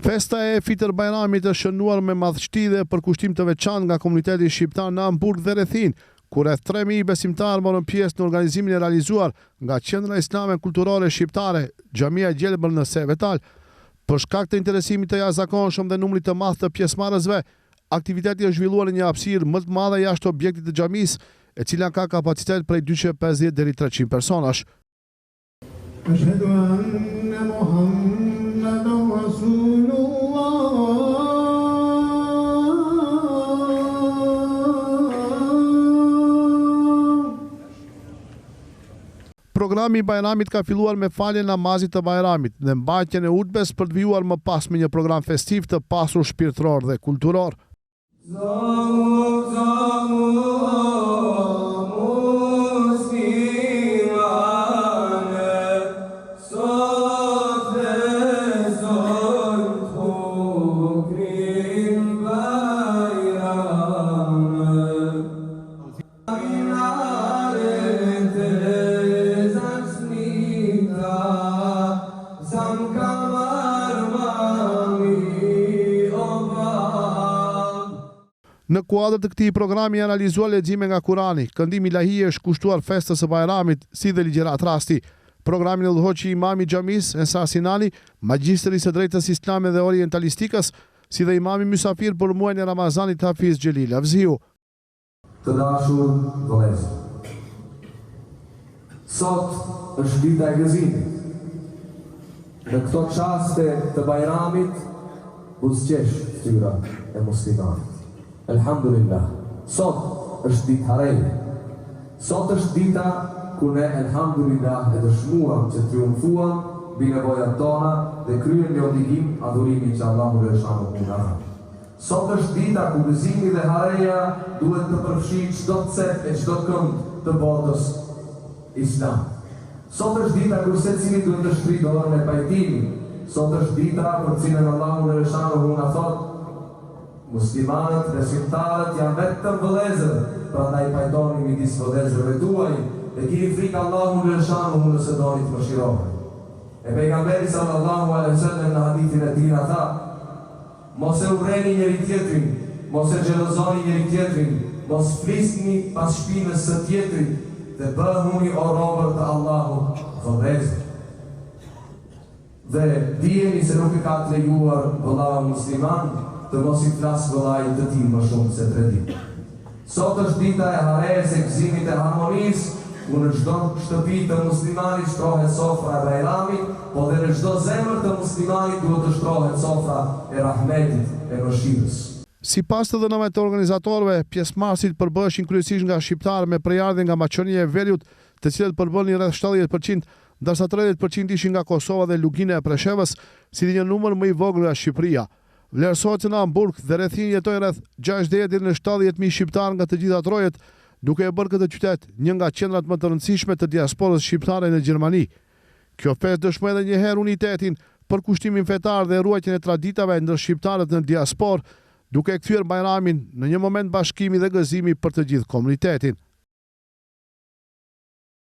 Festa e Fitër Bajramit është shënuar me madhështi dhe përkushtim të veçantë nga komuniteti shqiptar në Hamburg dhe rrethin, ku rreth 3000 besimtarë morën pjesë në organizimin e realizuar nga Qendra Islame Kulturore Shqiptare, Xhamia Gjelbër në Sevetal. Për shkak të interesimit të jashtëzakonshëm dhe numrit të madh të pjesëmarrësve, aktiviteti është zhvilluar në një hapësirë më të madhe jashtë objektit të xhamisë, e cila ka kapacitet prej 250 deri 300 personash. Ashhadu anna Muhammadan Rasulullah. Programi i Bajramit ka filluar me faljen e namazit të Bajramit dhe mbajtjen e hutbes për të vijuar më pas me një program festiv të pasur shpirtëror dhe kulturor. Në kuadër të këtij programi janë analizuar lexime nga Kurani, këndim ilahie është kushtuar festës së Bajramit, si dhe ligjërat rasti. Programin e udhëhoqi imami i xhamisë Ensar Sinani, magjistri i së drejtës islame dhe orientalistikës, si dhe imami mysafir për muajin e Ramazanit Hafiz Xhelil Avziu. Të dashur vëllezër, sot është dita e gëzimit. Në këto çaste të Bajramit buzëqesh fytyra e muslimanëve. Elhamdulillah, sot është ditë hareje. Sot është dita ku ne elhamdulillah e dëshmuam që triumfuam mbi nevojat tona dhe kryem një obligim adhurimin që Allahu xhallahu na ka. Sot është dita ku gëzimi dhe hareja duhet të përfshijë çdo cep e çdo kënd të botës islam. Sot është dita kur secili duhet të shtrihë dorën e pajtimit. Sot është dita për cilën Allahu xhallahu na thotë: muslimanët, besimtarët janë vetëm vëllezër, prandaj pajtoni midis vëllezërve tuaj dhe keni frikë Allahun xhallahu nëse doni të mëshiroheni. E pejgamberi sallallahu alaihi wasallam në hadithin e tij tha: mos e urreni njëri tjetrin, mos e xhelozoni njëri tjetrin, mos flisni pas shpinës së tjetrit dhe bëhuni o robër të Allahut vëllezër. Dhe dijeni se nuk e ka të lejuar vëllau musliman të mos i flas vëllait të tij më shumë se 3 ditë. Sot është dita e hares, e gëzimit e harmonisë, ku në çdo shtëpi të muslimanit shtrohet sofra e Bajramit, po dhe në çdo zemër të muslimanit duhet të shtrohet sofra e rahmetit, e mëshirës. Sipas të dhënave të organizatorëve, pjesëmarrësit përbëheshin kryesisht nga shqiptarë me prejardhje nga Maqedonia e Veriut, të cilët përbënin rreth 70%, ndërsa 30% ishin nga Kosova dhe Lugina e Preshevës, si dhe një numër më i vogël nga Shqipëria. Vlerësohet se në Hamburg dhe rrethin jetojnë rreth 60 deri në 70.000 shqiptarë nga të gjitha trojet, duke e bërë këtë qytet një nga qendrat më të rëndësishme të diasporës shqiptare në Gjermani. Kjo festë dëshmoi edhe një herë unitetin, përkushtimin fetar dhe ruajtjen e traditave ndër shqiptarët në diasporë, duke kthyer Bajramin në një moment bashkimi dhe gëzimi për të gjithë komunitetin.